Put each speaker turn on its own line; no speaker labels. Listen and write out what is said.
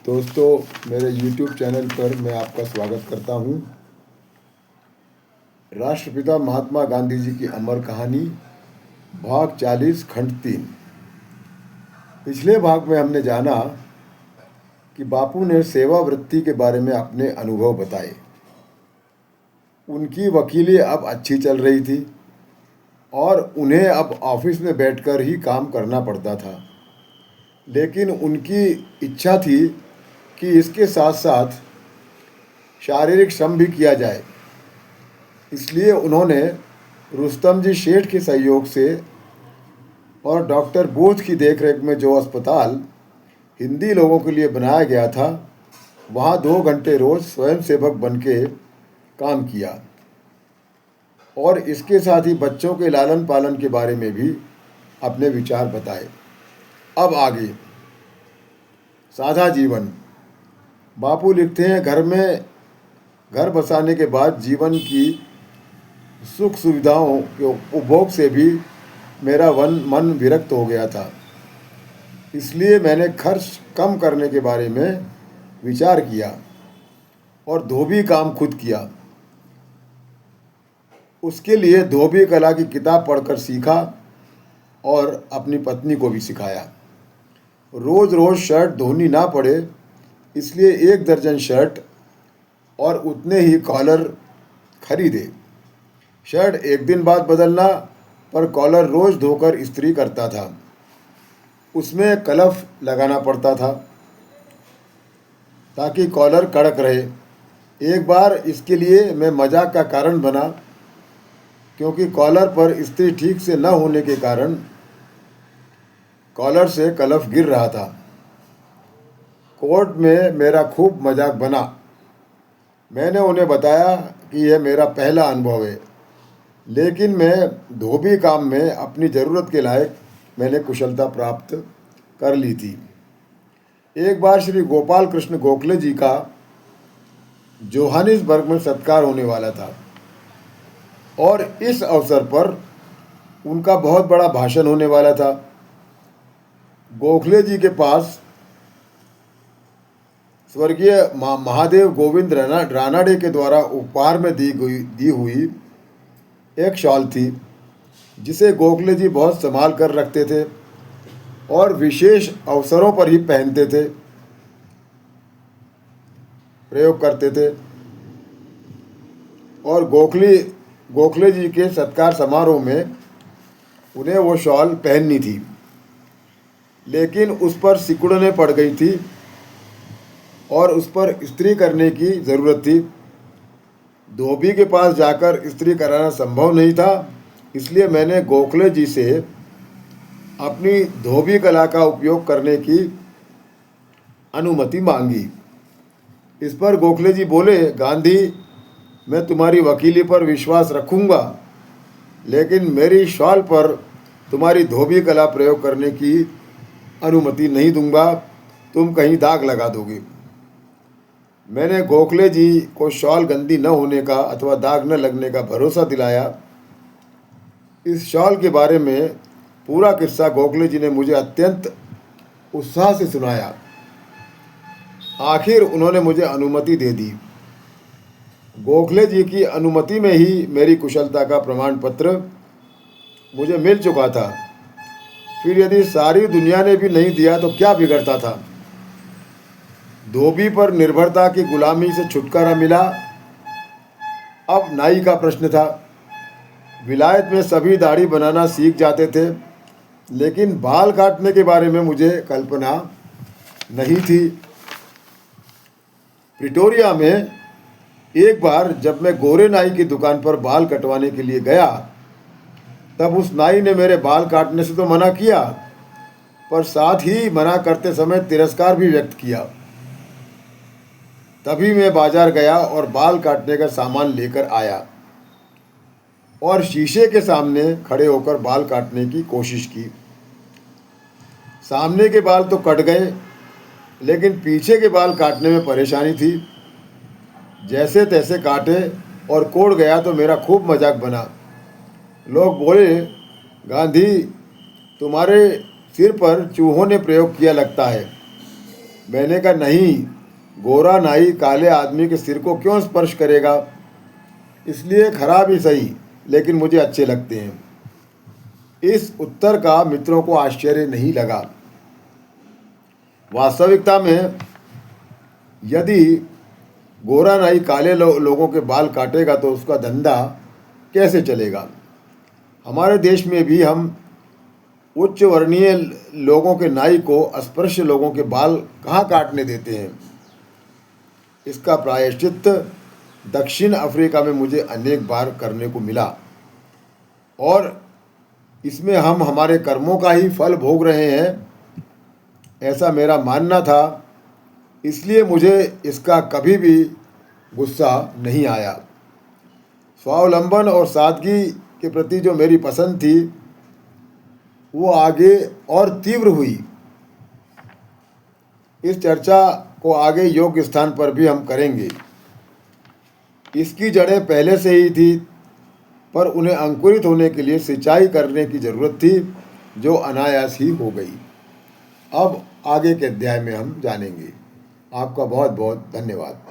दोस्तों, मेरे YouTube channel पर मैं आपका स्वागत करता हूं। राष्ट्रपिता महात्मा गांधी जी की अमर कहानी भाग 40 खंड 3। पिछले भाग में हमने जाना कि बापू ने सेवा वृत्ति के बारे में अपने अनुभव बताए। उनकी वकीली अब अच्छी चल रही थी और उन्हें अब ऑफिस में बैठकर ही काम करना पड़ता था, लेकिन उनकी इच्छा थी कि इसके साथ साथ शारीरिक श्रम भी किया जाए। इसलिए उन्होंने रुस्तम जी शेठ के सहयोग से और डॉक्टर बोझ की देखरेख में जो अस्पताल हिंदी लोगों के लिए बनाया गया था, वहाँ 2 घंटे रोज स्वयंसेवक बन के काम किया और इसके साथ ही बच्चों के लालन पालन के बारे में भी अपने विचार बताए। अब आगे सादा जीवन। बापू लिखते हैं, घर बसाने के बाद जीवन की सुख सुविधाओं के उपभोग से भी मेरा मन विरक्त हो गया था। इसलिए मैंने खर्च कम करने के बारे में विचार किया और धोबी काम खुद किया। उसके लिए धोबी कला की किताब पढ़कर सीखा और अपनी पत्नी को भी सिखाया। रोज़ रोज़ शर्ट धोनी ना पड़े, इसलिए 1 दर्जन शर्ट और उतने ही कॉलर खरीदे। शर्ट 1 दिन बाद बदलना, पर कॉलर रोज़ धोकर इस्त्री करता था। उसमें कलफ लगाना पड़ता था ताकि कॉलर कड़क रहे। एक बार इसके लिए मैं मजाक का कारण बना, क्योंकि कॉलर पर इस्त्री ठीक से न होने के कारण कॉलर से कलफ गिर रहा था। कोर्ट में मेरा खूब मजाक बना। मैंने उन्हें बताया कि यह मेरा पहला अनुभव है, लेकिन मैं धोबी काम में अपनी ज़रूरत के लायक मैंने कुशलता प्राप्त कर ली थी। एक बार श्री गोपाल कृष्ण गोखले जी का जोहानिसबर्ग में सत्कार होने वाला था और इस अवसर पर उनका बहुत बड़ा भाषण होने वाला था। गोखले जी के पास स्वर्गीय महादेव गोविंद रानाडे के द्वारा उपहार में दी हुई एक शॉल थी, जिसे गोखले जी बहुत संभाल कर रखते थे और विशेष अवसरों पर ही पहनते थे, प्रयोग करते थे। और गोखले जी के सत्कार समारोह में उन्हें वो शॉल पहननी थी, लेकिन उस पर सिकुड़ने पड़ गई थी और उस पर इस्त्री करने की ज़रूरत थी। धोबी के पास जाकर इस्त्री कराना संभव नहीं था, इसलिए मैंने गोखले जी से अपनी धोबी कला का उपयोग करने की अनुमति मांगी। इस पर गोखले जी बोले, गांधी, मैं तुम्हारी वकीली पर विश्वास रखूँगा, लेकिन मेरी शॉल पर तुम्हारी धोबी कला प्रयोग करने की अनुमति नहीं दूंगा, तुम कहीं दाग लगा दोगे। मैंने गोखले जी को शॉल गंदी न होने का अथवा दाग न लगने का भरोसा दिलाया। इस शॉल के बारे में पूरा किस्सा गोखले जी ने मुझे अत्यंत उत्साह से सुनाया। आखिर उन्होंने मुझे अनुमति दे दी। गोखले जी की अनुमति में ही मेरी कुशलता का प्रमाण पत्र मुझे मिल चुका था। फिर यदि सारी दुनिया ने भी नहीं दिया तो क्या बिगड़ता था। धोबी पर निर्भरता की गुलामी से छुटकारा मिला। अब नाई का प्रश्न था। विलायत में सभी दाढ़ी बनाना सीख जाते थे, लेकिन बाल काटने के बारे में मुझे कल्पना नहीं थी। प्रिटोरिया में एक बार जब मैं गोरे नाई की दुकान पर बाल कटवाने के लिए गया, तब उस नाई ने मेरे बाल काटने से तो मना किया, पर साथ ही मना करते समय तिरस्कार भी व्यक्त किया। तभी मैं बाजार गया और बाल काटने का सामान लेकर आया और शीशे के सामने खड़े होकर बाल काटने की कोशिश की। सामने के बाल तो कट गए, लेकिन पीछे के बाल काटने में परेशानी थी। जैसे तैसे काटे और कोड़ गया तो मेरा खूब मजाक बना। लोग बोले, गांधी, तुम्हारे सिर पर चूहों ने प्रयोग किया लगता है। मैंने कहा नहीं, गोरा नाई काले आदमी के सिर को क्यों स्पर्श करेगा, इसलिए खराब ही सही लेकिन मुझे अच्छे लगते हैं। इस उत्तर का मित्रों को आश्चर्य नहीं लगा। वास्तविकता में यदि गोरा नाई काले लोगों के बाल काटेगा तो उसका धंधा कैसे चलेगा। हमारे देश में भी हम उच्च वर्णीय लोगों के नाई को अस्पृश्य लोगों के बाल कहाँ काटने देते हैं। इसका प्रायश्चित दक्षिण अफ्रीका में मुझे अनेक बार करने को मिला और इसमें हम हमारे कर्मों का ही फल भोग रहे हैं, ऐसा मेरा मानना था। इसलिए मुझे इसका कभी भी गुस्सा नहीं आया। स्वावलंबन और सादगी के प्रति जो मेरी पसंद थी वो आगे और तीव्र हुई। इस चर्चा को आगे योग्य स्थान पर भी हम करेंगे। इसकी जड़ें पहले से ही थी पर उन्हें अंकुरित होने के लिए सिंचाई करने की ज़रूरत थी जो अनायास ही हो गई। अब आगे के अध्याय में हम जानेंगे। आपका बहुत बहुत धन्यवाद।